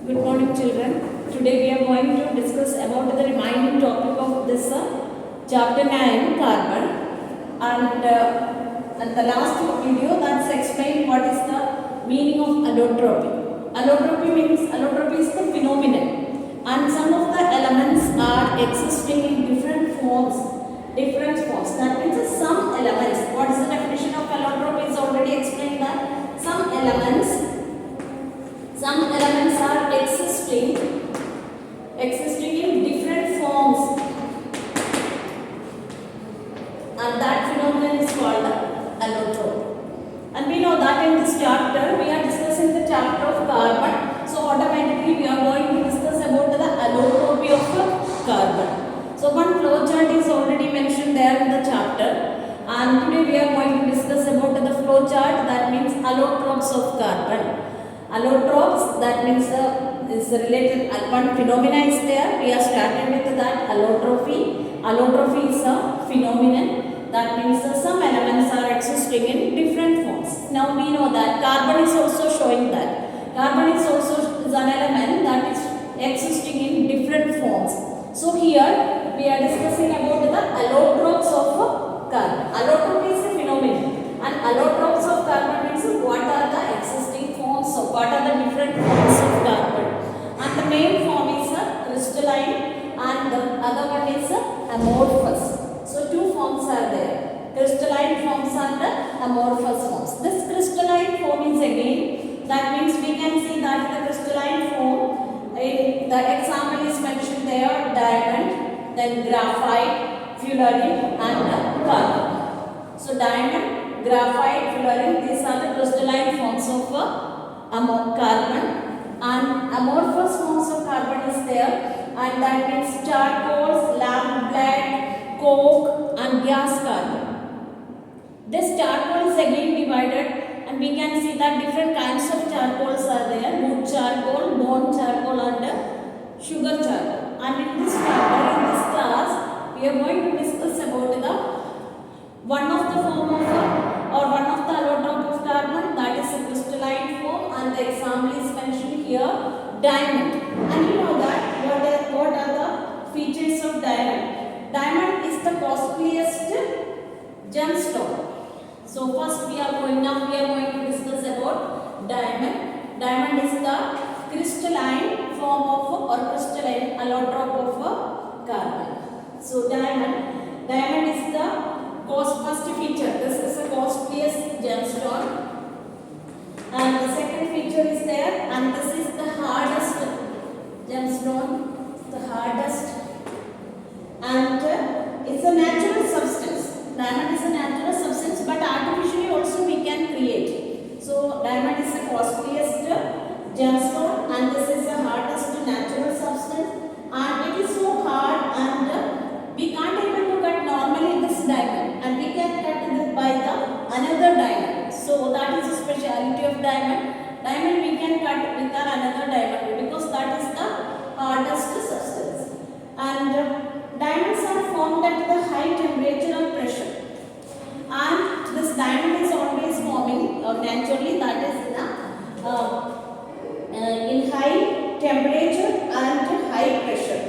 Good morning, children. Today we are going to discuss about the remaining topic of this chapter 9, carbon. And the last video that's explained what is the meaning of allotropy. Allotropy is the phenomenon, and some of the elements are existing in different forms. That means some elements. What is the definition of allotropy? Is already explained that some elements are existing in different forms, and that phenomenon is called allotropy. And we know that in this chapter we are discussing the chapter of carbon, so automatically we are going to discuss about the allotropy of carbon. So one flow chart is already mentioned there in the chapter, and today we are going to discuss about the flow chart, that means allotropes of carbon. Allotropes, that means is related, one phenomena is there. We are starting with that allotropy. Allotropy is a phenomenon, that means some elements are existing in different forms. Now we know that carbon is also showing that. Carbon is also an element that is existing in different forms. So here we are discussing about the allotropes of carbon. Allotropy is a phenomenon, and allotropes of carbon means what are the existing forms, so what are the different forms of carbon. And the main form is crystalline, and the other one is amorphous. So two forms are there, crystalline forms and amorphous forms. This crystalline form is again, that means we can see that the crystalline form, the example is mentioned there, diamond, then graphite, fullerene and carbon. So diamond, graphite, fullerene, these are the crystalline forms of carbon. And amorphous forms of carbon is there, and that means charcoal, lamp black, coke and gas carbon. This charcoal is again divided, and we can see that different kinds of charcoals are there, wood charcoal, bone charcoal and sugar charcoal. And in this chapter, in this class, we are going to discuss about the one of the form of one of the allotrope of carbon, that is a crystalline form, and the example is mentioned here, diamond. And you know that what are the features of diamond? Diamond is the costliest gemstone. So first we are going to discuss about diamond. Diamond is the crystalline form of or crystalline allotrope of carbon. So diamond is the first feature. This is the costliest gemstone, and the second feature is there, and this is the hardest gemstone, the hardest, and it's a natural substance. Diamond is a natural substance, but artificially also we can create. So diamond is the costliest gemstone, and this is the hardest natural substance, and it is so hard, and we can't able to cut normally this diamond, and we can cut it by the another diamond. So that is the speciality of diamond. Diamond we can cut with another diamond because that is the hardest substance. And diamonds are formed at the high temperature and pressure, and this diamond is always forming naturally, that is in high temperature and high pressure.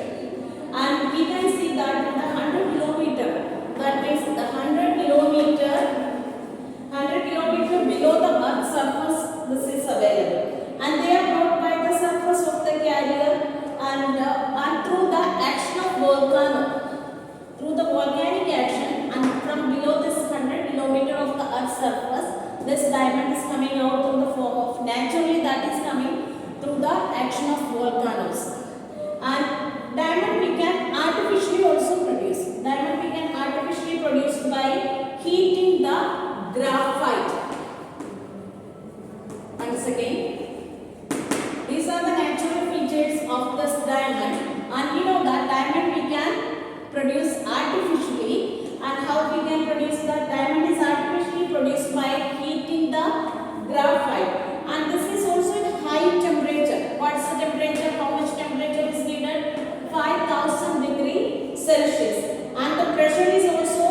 And we can see that the 100 kilometer, that means the 100 kilometer below the earth's surface, this is available, and they are brought by the surface of the carrier, and through the action of volcano, through the volcanic action, and from below this 100 kilometer of the earth's surface, this diamond is coming out in the form of, naturally that is coming through the action of volcanoes. And diamond we can artificially also produce. Diamond we can artificially produce by heating the graphite. Once again, these are the natural features of this diamond, and you know that diamond we can produce artificially. And how we can produce that? Diamond is artificially produced by heating the graphite, and this is also at high temperature. What is the temperature? How much temperature is needed? 5000 degrees Celsius, and the pressure is also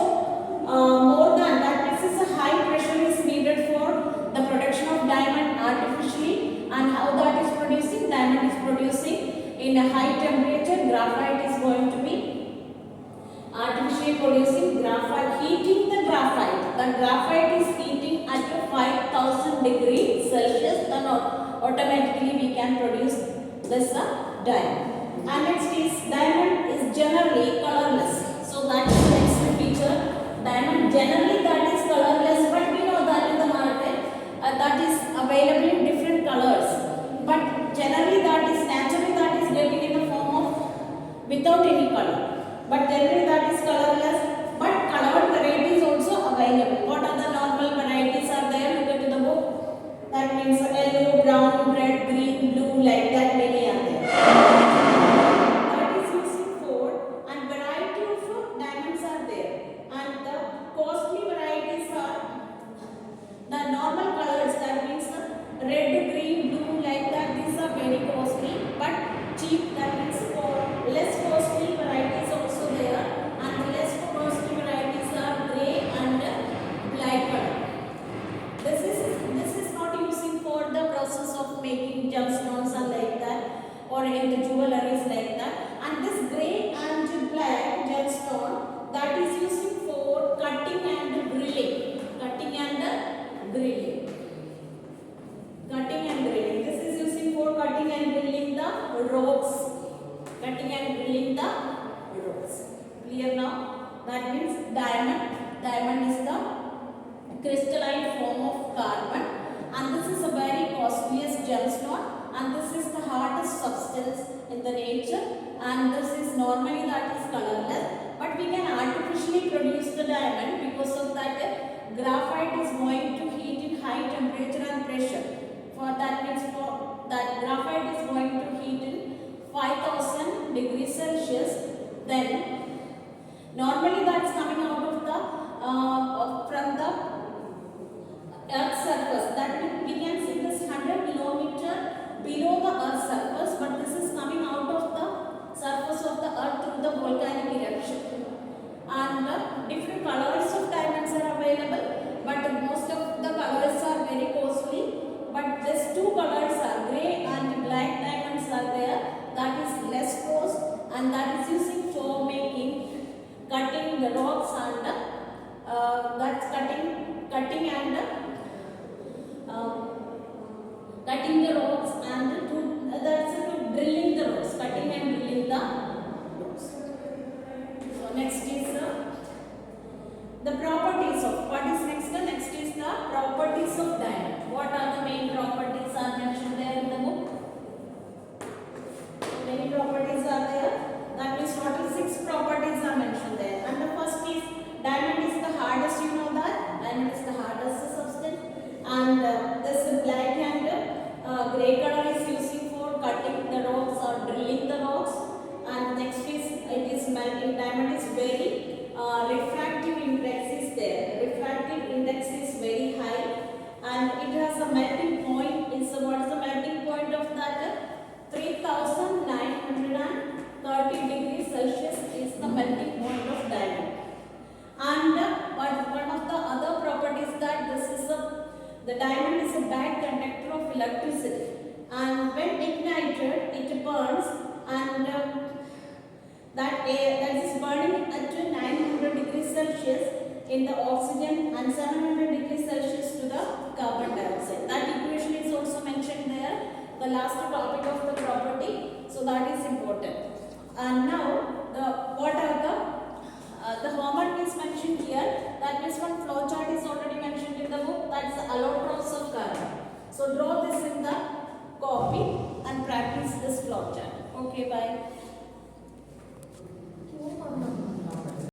more than that. This is a high pressure is needed for the production of diamond artificially. And how that is producing? Diamond diamond is producing in a high temperature, graphite is going to be artificially producing graphite, heating the graphite. The graphite is heating at 5000 degrees Celsius, then automatically we can produce this diamond. And next is diamond is generally colorless. So that is the next feature. Diamond generally that is colorless, but we know that in the market that is available in different colors. But generally that is naturally that is getting in the form of without any color. But generally that is colorless, but colored varieties also available. What are the normal varieties are there? Look at the book. That means yellow, brown, red, green, blue, like that many are there. That is using for, and variety of diamonds are there. And the costly varieties are the normal colors. That means red, green, blue, like that. These are very costly, but cheap. That means for less costly varieties also there, and the less costly varieties are grey and black color. This is not using for the process of making gemstones and like that, or in the jewelries like that. And this grey and black gemstone, that is using for cutting and drilling. Cutting and drilling. Cutting and drilling. This is using for cutting and drilling the rocks. Cutting and drilling the rocks. Clear now? That means diamond. Diamond is the crystalline form of carbon, and this is a very costliest gemstone, and this is the hardest substance in the nature, and this is normally that is colorless, but we can artificially produce the diamond because of that graphite is going to heat in high temperature and pressure. For that means for that graphite is going to heat in 5000 degrees Celsius. Then normally that's coming out of the from the Earth's surface. That means we can see this 100 kilometer below the Earth's surface, but this is coming out of the surface of the Earth through the volcanic eruption. And different colors of diamonds are available, but most of the colors are very costly. But these two colors are grey and black diamonds are there. That is less cost, and that is using for making, cutting the rocks, and that's cutting and cutting the rocks, and that's drilling the rocks, cutting and drilling the rocks. So next is the properties of, what is next? Next is the properties of diamond. What are the main properties are mentioned there in the book? Many properties are there. That means total 6 properties are mentioned there. And the first is diamond is the hardest. You know that diamond is the hardest substance, and this black and grey color is using for cutting the rocks or drilling the rocks. And next is it is melting. Diamond is very refractive index is there. Refractive index is very high, and it has a melting point. What is the melting point of that? 3930 degrees Celsius is the melting point of diamond. And one of the other properties that this is the diamond is a bad conductor of electricity, and when ignited it burns, and that is burning at 900 degrees Celsius in the oxygen and 700 degrees Celsius to the carbon dioxide. That equation is also mentioned there, the last topic of the property, so that is important. And now what are the homework is mentioned here. That means one flow chart is already mentioned in the book. That's the allotropes of carbon. So draw this in the copy and practice this flow chart. Okay, bye.